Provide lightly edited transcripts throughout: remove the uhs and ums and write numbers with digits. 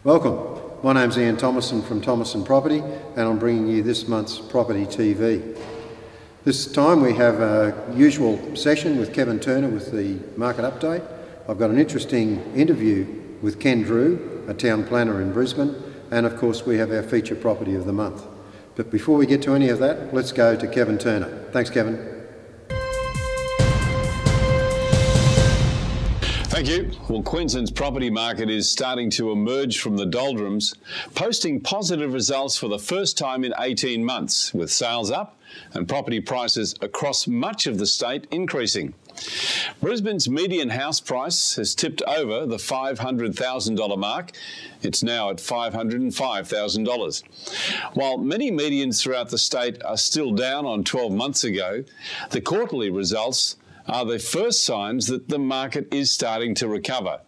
Welcome. My name's Ian Thomason from Thomason Property, and I'm bringing you this month's Property TV. This time we have a usual session with Kevin Turner with the market update. I've got an interesting interview with Ken Drew, a town planner in Brisbane, and of course we have our feature property of the month. But before we get to any of that, let's go to Kevin Turner. Thanks, Kevin. Thank you. Well, Queensland's property market is starting to emerge from the doldrums, posting positive results for the first time in 18 months, with sales up and property prices across much of the state increasing. Brisbane's median house price has tipped over the $500,000 mark. It's now at $505,000. While many medians throughout the state are still down on 12 months ago, the quarterly results are the first signs that the market is starting to recover.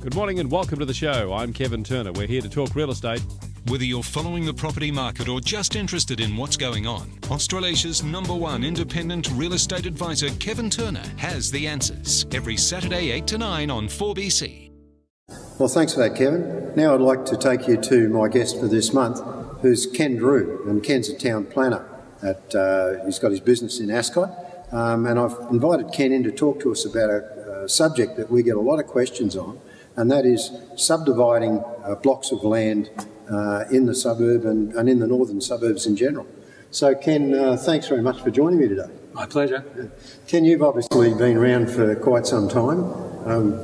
Good morning and welcome to the show. I'm Kevin Turner. We're here to talk real estate. Whether you're following the property market or just interested in what's going on, Australasia's #1 independent real estate advisor, Kevin Turner, has the answers. Every Saturday 8 to 9 on 4BC. Well, thanks for that, Kevin. Now I'd like to take you to my guest for this month, who's Ken Drew. And Ken's a town planner. He's got his business in Ascot. And I've invited Ken in to talk to us about a subject that we get a lot of questions on, and that is subdividing blocks of land in the suburb and in the northern suburbs in general. So Ken, thanks very much for joining me today. My pleasure. Ken, you've obviously been around for quite some time.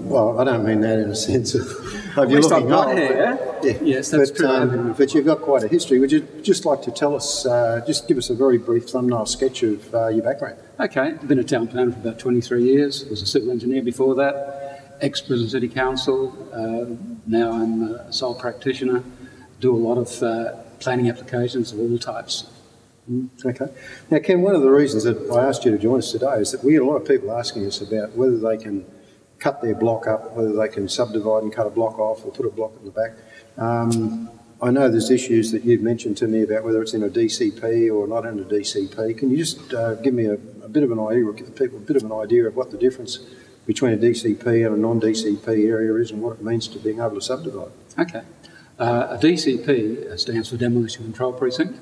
Well, I don't mean that in a sense of you looking old. Yeah. Yes, that's true. But you've got quite a history. Would you just like to tell us, just give us a very brief thumbnail sketch of your background? Okay, I've been a town planner for about 23 years. Was a civil engineer before that, ex-Brisbane City Council. Now I'm a sole practitioner. Do a lot of planning applications of all types. Okay. Now, Ken, one of the reasons that I asked you to join us today is that we get a lot of people asking us about whether they can cut their block up, whether they can subdivide and cut a block off or put a block in the back. I know there's issues that you've mentioned to me about whether it's in a DCP or not in a DCP. Can you just give me a bit of an idea, or give the people a bit of an idea of what the difference between a DCP and a non-DCP area is and what it means to being able to subdivide? Okay. A DCP stands for Demolition Control Precinct.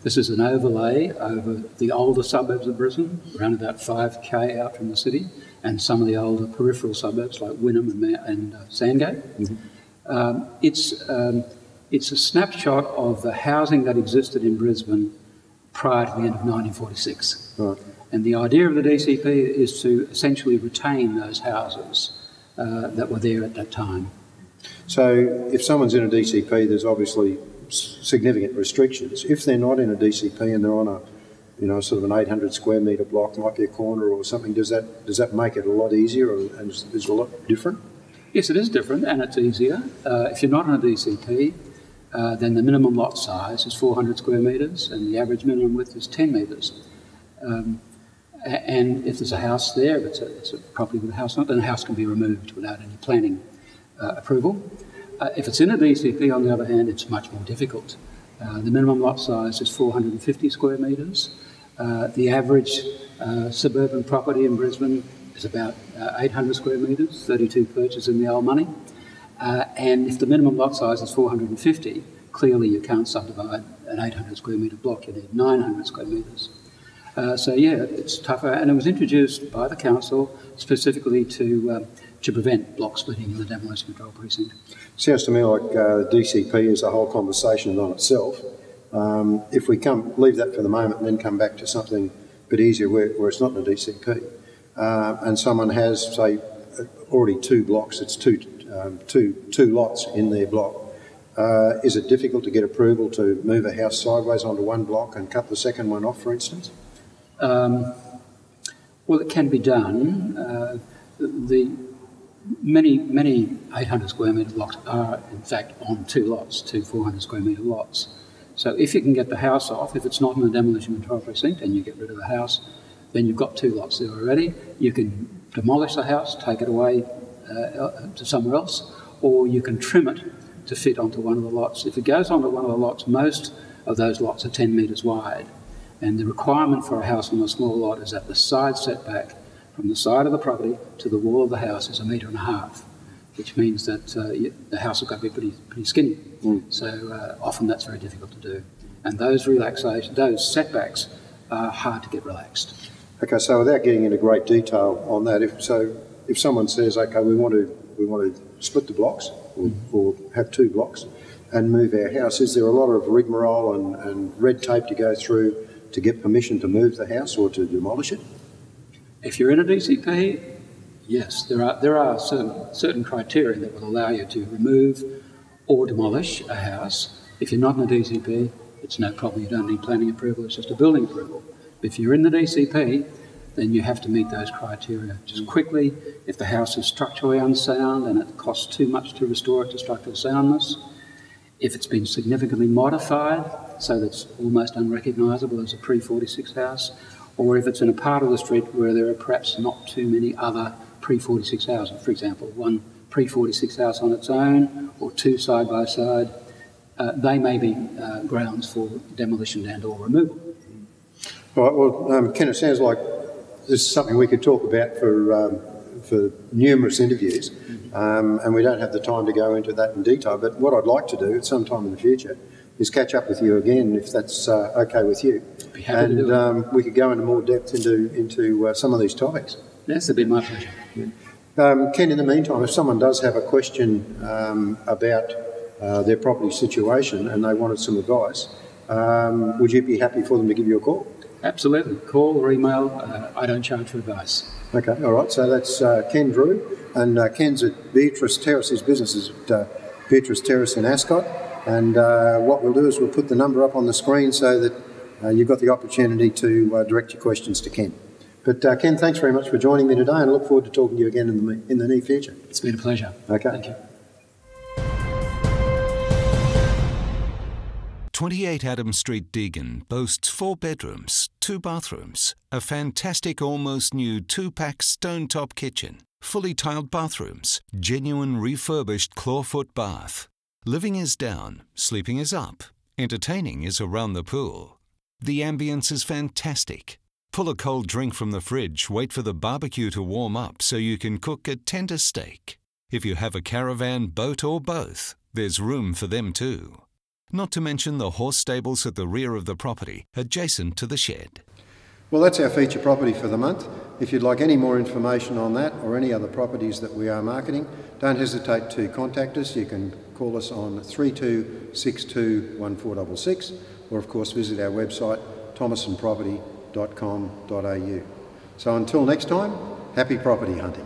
This is an overlay over the older suburbs of Brisbane, around about 5k out from the city, and some of the older peripheral suburbs like Wynnum and Sandgate. Mm-hmm. It's a snapshot of the housing that existed in Brisbane prior to the end of 1946. Right. And the idea of the DCP is to essentially retain those houses that were there at that time. So if someone's in a DCP, there's obviously significant restrictions. If they're not in a DCP and they're on a, sort of an 800 square metre block, might be a corner or something, does that make it a lot easier and is it a lot different? Yes, it is different and it's easier. If you're not in a DCP, then the minimum lot size is 400 square metres and the average minimum width is 10 metres. And if there's a house there, if it's a property with a house on it, then the house can be removed without any planning approval. If it's in a DCP, on the other hand, it's much more difficult. The minimum lot size is 450 square metres. The average suburban property in Brisbane is about 800 square metres, 32 perches in the old money. And if the minimum lot size is 450, clearly you can't subdivide an 800 square metre block, you need 900 square metres. So yeah, it's tougher, and it was introduced by the council specifically to prevent block splitting in the demolition control precinct. Sounds to me like DCP is a whole conversation on itself. If we leave that for the moment and then come back to something a bit easier where it's not in a DCP, and someone has, say, already two blocks, it's two lots in their block, is it difficult to get approval to move a house sideways onto one block and cut the second one off, for instance? Well, it can be done. Many 800 square metre blocks are in fact on two lots, two 400 square metre lots. So if you can get the house off, if it's not in the demolition control precinct and you get rid of the house, then you've got two lots there already. You can demolish the house, take it away to somewhere else, or you can trim it to fit onto one of the lots. If it goes onto one of the lots, most of those lots are 10 metres wide. And the requirement for a house on a small lot is that the side setback from the side of the property to the wall of the house is 1.5 metres. which means that the house has got to be pretty skinny. So often that's very difficult to do. And those setbacks are hard to get relaxed. Okay, so without getting into great detail on that, if someone says, okay, we want to split the blocks or have 2 blocks and move our house, is there a lot of rigmarole and red tape to go through to get permission to move the house or to demolish it? If you're in a DCP, yes, there are certain criteria that will allow you to remove or demolish a house. If you're not in a DCP, it's no problem. You don't need planning approval. It's just a building approval. But if you're in the DCP, then you have to meet those criteria just quickly. If the house is structurally unsound and it costs too much to restore it to structural soundness, if it's been significantly modified so that it's almost unrecognisable as a pre-46 house, or if it's in a part of the street where there are perhaps not too many other pre-46 houses, for example, one pre-46 house on its own or 2 side by side, they may be grounds for demolition and or removal. All right, well, Ken, it sounds like this is something we could talk about for numerous interviews, and we don't have the time to go into that in detail, but what I'd like to do at some time in the future is catch up with you again, if that's okay with you. Be happy to do it. We could go into more depth into some of these topics. Yes, it'd be my pleasure. Ken, in the meantime, if someone does have a question about their property situation and they wanted some advice, would you be happy for them to give you a call? Absolutely. Call or email. I don't charge for advice. Okay, all right. So that's Ken Drew, and Ken's at Beatrice Terrace. His business is at Beatrice Terrace in Ascot. And what we'll do is we'll put the number up on the screen so that you've got the opportunity to direct your questions to Ken. But Ken, thanks very much for joining me today, and I look forward to talking to you again in the near future. It's been a pleasure. Okay. Thank you. 28 Adams Street, Deagon boasts 4 bedrooms, 2 bathrooms, a fantastic almost new 2-pack stone-top kitchen, fully tiled bathrooms, genuine refurbished clawfoot bath. Living is down, sleeping is up, entertaining is around the pool. The ambience is fantastic. Pull a cold drink from the fridge, wait for the barbecue to warm up so you can cook a tender steak. If you have a caravan, boat or both, there's room for them too. Not to mention the horse stables at the rear of the property, adjacent to the shed. Well, that's our feature property for the month. If you'd like any more information on that or any other properties that we are marketing, don't hesitate to contact us. You can call us on 3262 1466 or of course visit our website thomasonproperty.com.au. So until next time, happy property hunting.